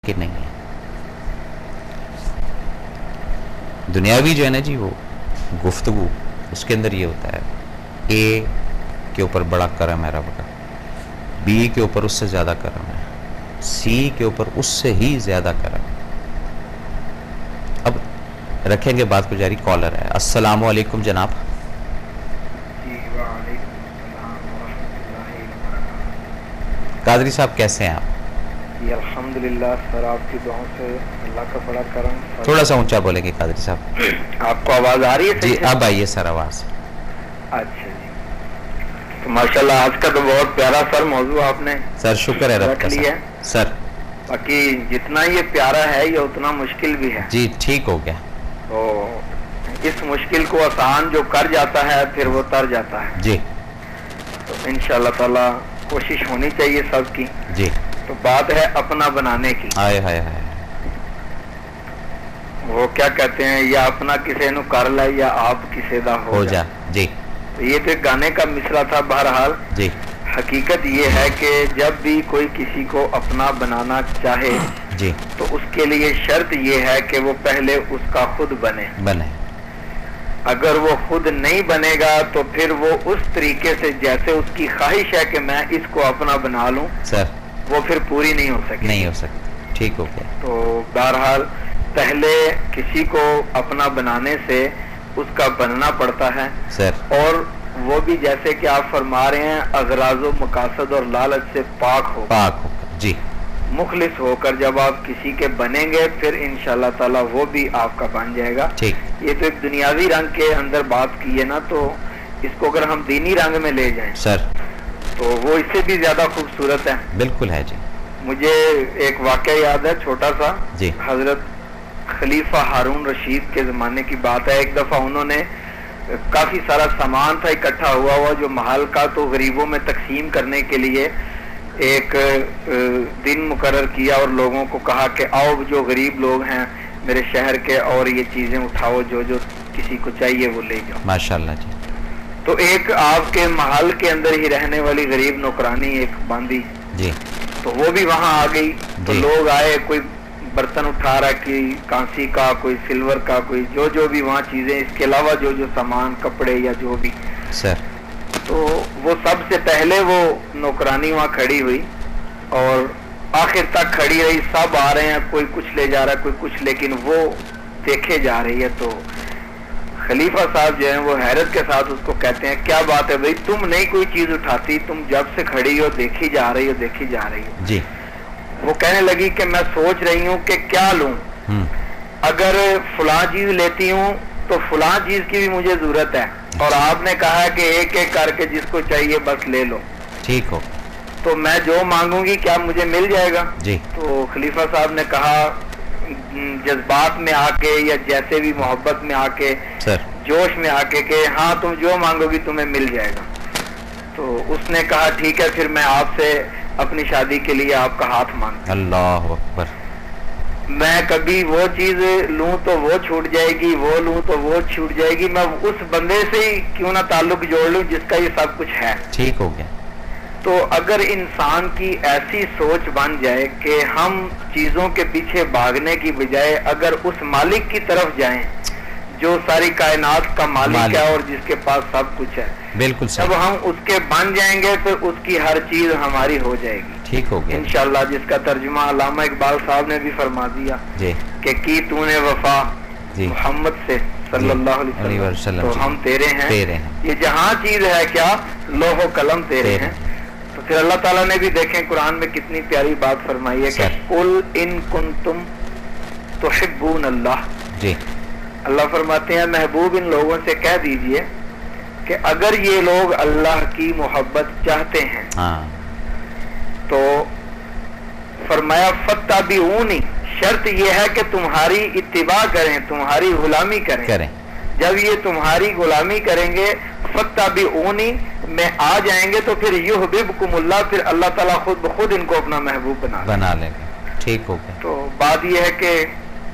कि नहीं है। दुनियावी जो है ना जी वो गुफ्तगू, उसके अंदर ये होता है ए के ऊपर बड़ा करम है रब का, बी के ऊपर उससे ज़्यादा करम है, सी के ऊपर उससे ही ज़्यादा करम है। अब रखेंगे बात को जारी। कॉलर है। अस्सलाम वालेकुम जनाब। कादरी साहब कैसे हैं आप? जी अल्हम्दुलिल्लाह सर, आपकी दुआओं से अल्लाह का बड़ा करम। थोड़ा सा ऊंचा बोलेंगे कादरी साहब। आपको आवाज़ आ रही है? जी अब आइए सर आवाज़। अच्छा जी, तो माशाल्लाह आज का तो बहुत प्यारा सर मौजू आपने सर शुक्र है रब रख का लिया। सर। बाकी जितना ये प्यारा है ये उतना मुश्किल भी है। जी ठीक हो गया। तो इस मुश्किल को आसान जो कर जाता है फिर वो तर जाता है जी। तो इंशाअल्लाह ताला कोशिश होनी चाहिए सबकी। जी। तो बात है अपना बनाने की। हाय हाय हाय। वो क्या कहते हैं, या अपना किसी नु कर ला या आप किसी दा हो जा। जी। तो ये तो एक गाने का मिसरा था। बहरहाल जी। हकीकत ये है कि जब भी कोई किसी को अपना बनाना चाहे जी तो उसके लिए शर्त ये है कि वो पहले उसका खुद बने। अगर वो खुद नहीं बनेगा तो फिर वो उस तरीके से जैसे उसकी ख्वाहिश है कि मैं इसको अपना बना लूं सर, वो फिर पूरी नहीं हो सकती। ठीक हो गया। तो बहरहाल पहले किसी को अपना बनाने से उसका बनना पड़ता है सर। और वो भी जैसे कि आप फरमा रहे हैं अगराज़ो मकासद और लालच से पाक हो जी, मुखलिस होकर जब आप किसी के बनेंगे फिर इंशाल्लाह ताला वो भी आपका बन जाएगा। ठीक। ये तो एक दुनियावी रंग के अंदर बात की है ना, तो इसको अगर हम दीनी रंग में ले जाएं सर तो वो इससे भी ज्यादा खूबसूरत है। बिल्कुल है जी। मुझे एक वाकया याद है छोटा सा जी। हजरत खलीफा हारून रशीद के जमाने की बात है। एक दफा उन्होंने काफी सारा सामान था इकट्ठा हुआ जो महल का, तो गरीबों में तकसीम करने के लिए एक दिन मुकर्रर किया और लोगों को कहा कि आओ जो गरीब लोग हैं मेरे शहर के और ये चीजें उठाओ, जो जो किसी को चाहिए वो ले जाओ। माशाल्लाह जी। तो एक आपके महल के अंदर ही रहने वाली गरीब नौकरानी एक बांदी जी, तो वो भी वहां आ गई। तो लोग आए, कोई बर्तन उठा रहा, कोई कांसी का, कोई सिल्वर का, कोई जो जो भी वहाँ चीजें, इसके अलावा जो जो सामान कपड़े या जो भी सर। तो वो सबसे पहले वो नौकरानी वहाँ खड़ी हुई और आखिर तक खड़ी रही। सब आ रहे हैं, कोई कुछ ले जा रहा है, कोई कुछ, लेकिन वो देखे जा रही है। तो खलीफा साहब जो है वो हैरत के साथ उसको कहते हैं क्या बात है भाई, तुम नहीं कोई चीज उठाती, तुम जब से खड़ी हो देखी जा रही हो जी। वो कहने लगी कि मैं सोच रही हूँ कि क्या लूं, अगर फलां चीज लेती हूँ तो फलां चीज की भी मुझे जरूरत है और आपने कहा है कि एक एक करके जिसको चाहिए बस ले लो। ठीक हो। तो मैं जो मांगूंगी क्या मुझे मिल जाएगा जी। तो खलीफा साहब ने कहा जज्बात में आके या जैसे भी मोहब्बत में आके सर, जोश में आके कि हाँ तुम जो मांगोगी तुम्हें मिल जाएगा। तो उसने कहा ठीक है, फिर मैं आपसे अपनी शादी के लिए आपका हाथ मांगता। अल्लाह अकबर। मैं कभी वो चीज लूं तो वो छूट जाएगी, वो लूं तो वो छूट जाएगी, मैं उस बंदे से ही क्यों ना ताल्लुक जोड़ लूं जिसका ये सब कुछ है। ठीक हो गया। तो अगर इंसान की ऐसी सोच बन जाए कि हम चीजों के पीछे भागने की बजाय अगर उस मालिक की तरफ जाएं जो सारी कायनात का मालिक है और जिसके पास सब कुछ है, बिल्कुल जब हम उसके बन जाएंगे तो उसकी हर चीज हमारी हो जाएगी। ठीक हो गया इंशाल्लाह, जिसका तर्जुमा अल्लामा इकबाल साहब ने भी फरमा दिया जी कि तूने वफा मोहम्मद से सल्लल्लाहु अलैहि वसल्लम, तो हम तेरे हैं। ये जहाँ चीज है क्या लोहो कलम तेरे हैं। तो फिर अल्लाह ताला ने भी देखें कुरान में कितनी प्यारी बात फरमाई है कि कुल इन कुंतुम तुहिब्बून अल्लाह जी। अल्लाह फरमाते हैं महबूब इन लोगों से कह दीजिए कि अगर ये लोग अल्लाह की मोहब्बत चाहते हैं तो फरमाया फत्ताबिऊनी, शर्त ये है कि तुम्हारी इत्तिबा करें, तुम्हारी गुलामी करें। जब ये तुम्हारी गुलामी करेंगे फत्ताबिऊनी में आ जाएंगे तो फिर युहबिबकुमुल्लाह, फिर अल्लाह ताला खुद ब खुद इनको अपना महबूब बना लेगा। ठीक हो गया। तो बात ये है कि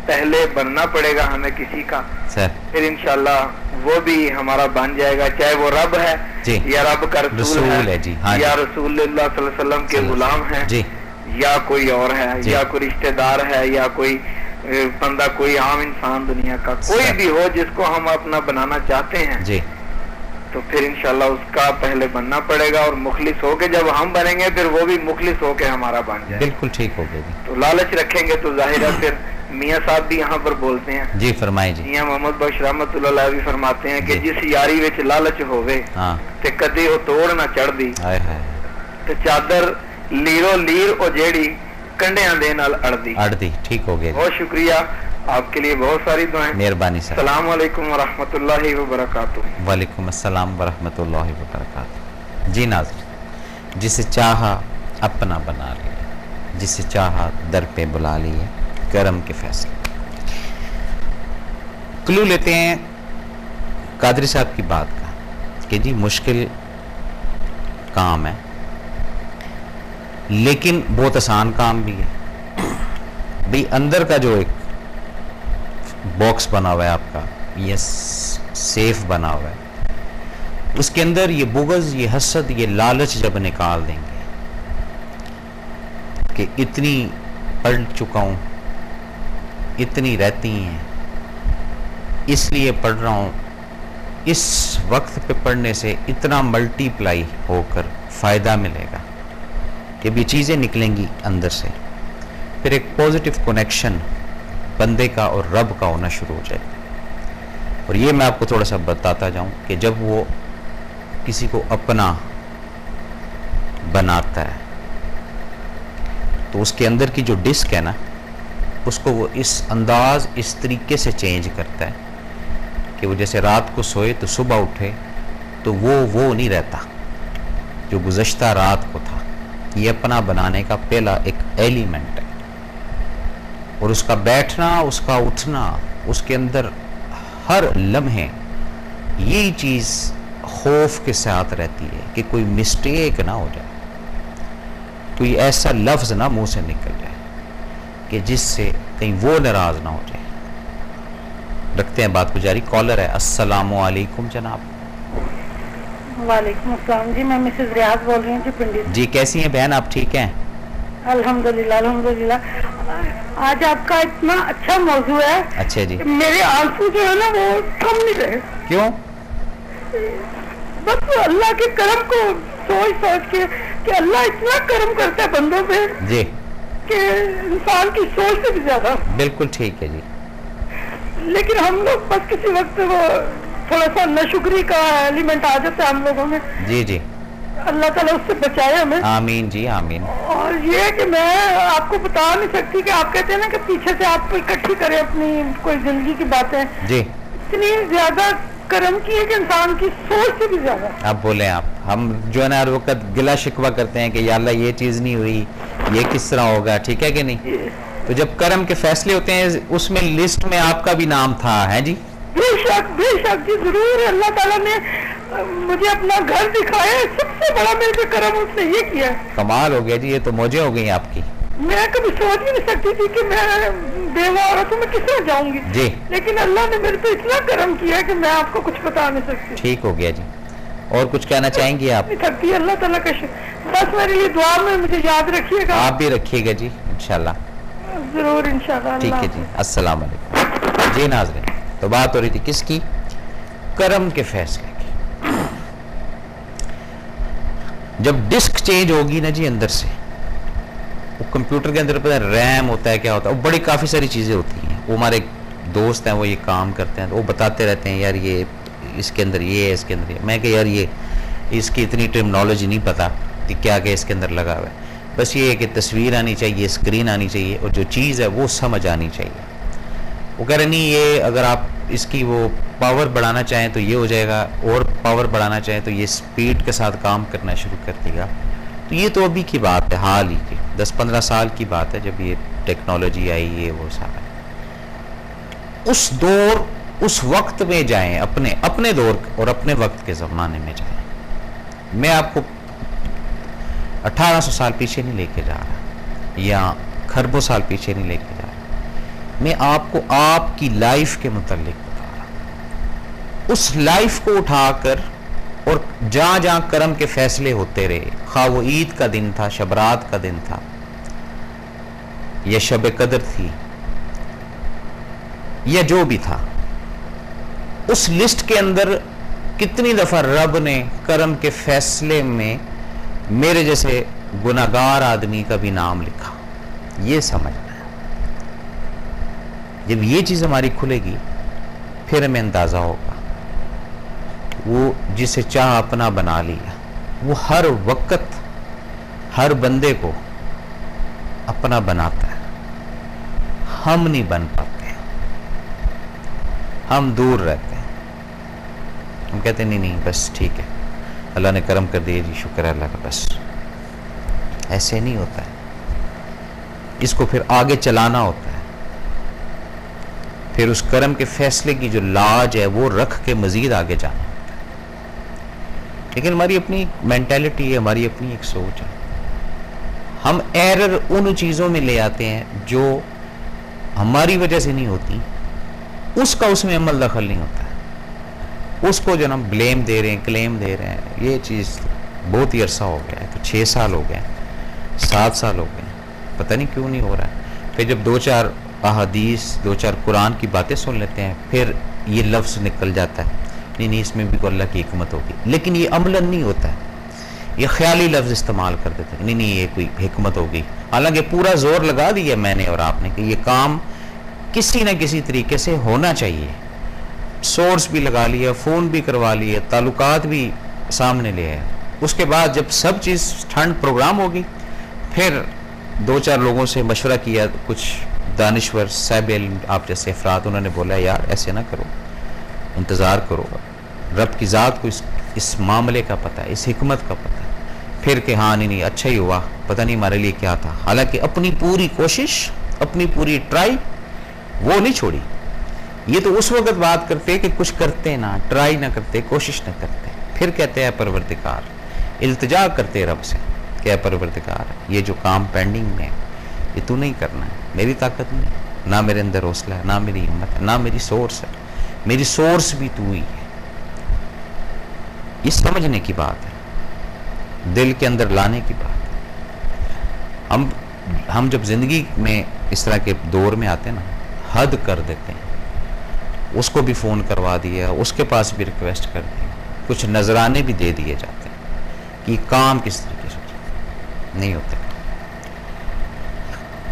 पहले बनना पड़ेगा हमें किसी का सर, फिर इंशाल्लाह वो भी हमारा बन जाएगा, चाहे वो रब है जी, या रब का रसूल है जी, हाँ, या रसूलुल्लाह सल्लल्लाहु अलैहि वसल्लम के गुलाम हैं जी, या कोई और है, या कोई रिश्तेदार है, या कोई बंदा, कोई आम इंसान दुनिया का कोई भी हो जिसको हम अपना बनाना चाहते हैं जी, तो फिर इंशाल्लाह उसका पहले बनना पड़ेगा, और मुखलिस होके जब हम बनेंगे फिर वो भी मुखलिस होके हमारा बन जाए। बिल्कुल ठीक हो गया जी। तो लालच रखेंगे तो जाहिर है फिर मियाँ साहब भी यहाँ पर बोलते हैं जी, फरमाए जी। मियाँ मोहम्मद बख्श रहमतुल्लाह भी फरमाते हैं कि जिस यारी विच लालच होवे ते कदे वो तोड़ ना चढ़दी, ते चादर लीरो लीर ओ जेड़ी कंडियां दे नाल अड़दी। ठीक हो गया। बहुत शुक्रिया, आपके लिए बहुत सारी दुआएं। मेहरबानी सर। अस्सलाम वालेकुम व रहमतुल्लाहि व बरकातुहू। वालेकुम अस्सलाम व रहमतुल्लाहि व बरकातुहू। जी नाज़रीन, जिसे चाहा अपना बना लिया, जिसे चाहा दर पे बुला लिए, करम के फैसले। क्लू लेते हैं कादरी साहब की बात का कि जी मुश्किल काम है लेकिन बहुत आसान काम भी है। भाई अंदर का जो एक बॉक्स बना हुआ है आपका, ये सेफ बना हुआ है, उसके अंदर ये बुग़्ज़, ये हसद, ये लालच जब निकाल देंगे कि इतनी पढ़ चुका हूँ, इतनी रहती हैं, इसलिए पढ़ रहा हूँ, इस वक्त पे पढ़ने से इतना मल्टीप्लाई होकर फ़ायदा मिलेगा कि भी चीज़ें निकलेंगी अंदर से, फिर एक पॉजिटिव कनेक्शन बंदे का और रब का होना शुरू हो जाएगा। और ये मैं आपको थोड़ा सा बताता जाऊं कि जब वो किसी को अपना बनाता है तो उसके अंदर की जो डिस्क है ना, उसको वो इस अंदाज, इस तरीके से चेंज करता है कि वो जैसे रात को सोए तो सुबह उठे तो वो नहीं रहता जो गुज़श्ता रात को था। ये अपना बनाने का पहला एक एलिमेंट है, और उसका बैठना, उसका उठना, उसके अंदर हर लम्हे यही चीज़ खौफ के साथ रहती है कि कोई मिस्टेक ना हो जाए, कोई ऐसा लफ्ज़ ना मुंह से निकल जाए कि जिससे कहीं वो नाराज़ ना हो जाए। रखते हैं बात को जारी। कॉलर है। अस्सलामु अलैकुम जनाब। वालेकुम अस्सलाम जी, मैं मिसेस रियाज बोल रही हूँ जी, पंडित जी। कैसी हैं बहन, आप ठीक हैं? अल्हम्दुलिल्लाह अल्हम्दुलिल्लाह। आज आपका इतना अच्छा मौजू है। अच्छा जी। मेरे आंसू जो है ना वो थम नहीं रहे। क्यों? बस अल्लाह के करम को सोच सोच के कि अल्लाह इतना करम करता है बंदों पे जी कि इंसान की सोच से भी ज्यादा। बिल्कुल ठीक है जी। लेकिन हम लोग बस किसी वक्त वो थोड़ा सा नाशुक्री का एलिमेंट आ जाता है हम लोगों में। जी जी। अल्लाह ताला उससे बचाए हमें। आमीन जी आमीन। और ये कि मैं आपको बता नहीं सकती कि आप कहते हैं ना कि पीछे से आप इकट्ठी करें अपनी कोई जिंदगी की बातें जी, इतनी ज्यादा करम की है कि इंसान की सोच से भी ज्यादा। आप बोले आप, हम जो है ना हर वक्त गिला शिकवा करते हैं कि या अल्लाह ये चीज नहीं हुई, ये किस तरह होगा, ठीक है कि नहीं? तो जब करम के फैसले होते हैं उसमें लिस्ट में आपका भी नाम था, है जी? बेशक जी जरूर। अल्लाह ताला ने मुझे अपना घर दिखाया, सबसे बड़ा मेरे पे करम उसने ये किया। कमाल हो गया जी, ये तो मौजें हो गई आपकी। मैं कभी सोच ही नहीं सकती थी कि मैं बेवा औरत हूँ, मैं किससे जाऊंगी जी, लेकिन अल्लाह ने मेरे पे इतना करम किया कि मैं आपको कुछ बता नहीं सकती। ठीक हो गया जी। और कुछ कहना चाहेंगे आप? थकती है अल्लाह ताला का बस मेरे लिए दुआ में मुझे याद रखिएगा। आप भी रखिएगा जी, इंशाल्लाह। जरूर इंशाल्लाह। ठीक है जी। अस्सलाम वालेकुम जी। नाज़रीन, तो बात हो रही थी किसकी? करम के फैसले की। जब डिस्क चेंज होगी ना जी अंदर से, वो कंप्यूटर के अंदर पता रैम होता है, क्या होता है, वो बड़ी काफ़ी सारी चीज़ें होती हैं। वो हमारे दोस्त हैं, वो ये काम करते हैं, तो वो बताते रहते हैं यार ये इसके अंदर ये है, इसके अंदर ये। मैं कह यार ये इसकी इतनी टर्मिनोलॉजी नहीं पता कि क्या क्या इसके अंदर लगा हुआ है। बस ये है कि तस्वीर आनी चाहिए, स्क्रीन आनी चाहिए, और जो चीज़ है वो समझ आनी चाहिए। वो कह रहे नहीं ये अगर आप इसकी वो पावर बढ़ाना चाहें तो ये हो जाएगा, और पावर बढ़ाना चाहें तो ये स्पीड के साथ काम करना शुरू कर देगा। तो ये तो अभी की बात है, हाल ही की 10-15 साल की बात है जब ये टेक्नोलॉजी आई, ये वो सारा। उस दौर, उस वक्त में जाएं, अपने दौर और अपने वक्त के ज़माने में जाएं। मैं आपको 1800 साल पीछे नहीं लेके जा रहा, या खरबों साल पीछे नहीं लेके जा रहा। मैं आपको आपकी लाइफ के मुतालिक बता रहा हूं। उस लाइफ को उठाकर और जहां जहां करम के फैसले होते रहे, खा वो ईद का दिन था, शबरात का दिन था, या शब कदर थी या जो भी था, उस लिस्ट के अंदर कितनी दफा रब ने करम के फैसले में मेरे जैसे गुनाहगार आदमी का भी नाम लिखा, ये समझना है। जब ये चीज हमारी खुलेगी फिर हमें अंदाजा होगा वो जिसे चाह अपना बना लिया, वो हर वक्त हर बंदे को अपना बनाता है। हम नहीं बन पाते, हम दूर रहते हैं। हम कहते हैं नहीं बस ठीक है, अल्लाह ने करम कर दिया जी, शुक्र है अल्लाह का। बस ऐसे नहीं होता है, इसको फिर आगे चलाना होता है। फिर उस करम के फैसले की जो लाज है वो रख के मजीद आगे जाना होता है। लेकिन हमारी अपनी मेंटालिटी है, हमारी अपनी एक सोच है। हम एरर उन चीज़ों में ले आते हैं जो हमारी वजह से नहीं होती, उसका उसमें अमल दखल नहीं होता है। उसको जो हम ब्लेम दे रहे हैं, क्लेम दे रहे हैं, ये चीज़ बहुत ही अरसा हो गया है। तो 6 साल हो गए, 7 साल हो गए, पता नहीं क्यों नहीं हो रहा है। फिर जब 2-4 अहादीस, 2-4 कुरान की बातें सुन लेते हैं, फिर ये लफ्ज़ निकल जाता है, नहीं इसमें भी कोई अल्लाह की हिकमत होगी। लेकिन ये अमलन नहीं होता है, ये ख्याली लफ्ज़ इस्तेमाल कर देते हैं, नहीं ये कोई हिकमत होगी। हालांकि पूरा जोर लगा दिया मैंने और आपने कि ये काम किसी न किसी तरीके से होना चाहिए। सोर्स भी लगा लिया, फ़ोन भी करवा लिए, ताल्लुकात भी सामने ले आए। उसके बाद जब सब चीज़ ठंड प्रोग्राम होगी, फिर 2-4 लोगों से मशवरा किया, कुछ दानिश्वर साहिब इल्म आप जैसे अफराद, उन्होंने बोला यार ऐसे ना करो, इंतज़ार करो, रब की ज़ात को इस मामले का पता है, इस हिकमत का पता है। फिर कि हाँ नहीं अच्छा ही हुआ, पता नहीं हमारे लिए क्या था। हालांकि अपनी पूरी कोशिश, अपनी पूरी ट्राई वो नहीं छोड़ी। ये तो उस वक्त बात करते कि कुछ करते ना, ट्राई ना करते, कोशिश ना करते, फिर कहते हैं परवरदिगार, इल्तिजा करते रब से, क्या परवरदिगार ये जो काम पेंडिंग में है ये तू नहीं करना है, मेरी ताकत नहीं, ना मेरे अंदर हौसला है, ना मेरी हिम्मत है, ना मेरी सोर्स है, मेरी सोर्स भी तू ही है। ये समझने की बात है, दिल के अंदर लाने की बात है। हम जब जिंदगी में इस तरह के दौर में आते हैं ना, हद कर देते हैं। उसको भी फ़ोन करवा दिया, उसके पास भी रिक्वेस्ट कर दी, कुछ नजराने भी दे दिए जाते हैं कि काम किस तरीके से नहीं होता।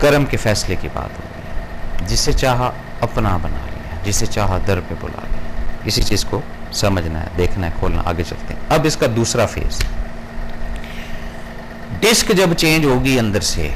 करम के फैसले की बात हो गई, जिसे चाहा अपना बना लिया, जिसे चाहा दर पे बुला लिया। इसी चीज़ को समझना है, देखना है, खोलना। आगे चलते हैं। अब इसका दूसरा फेज, डिस्क जब चेंज होगी अंदर से,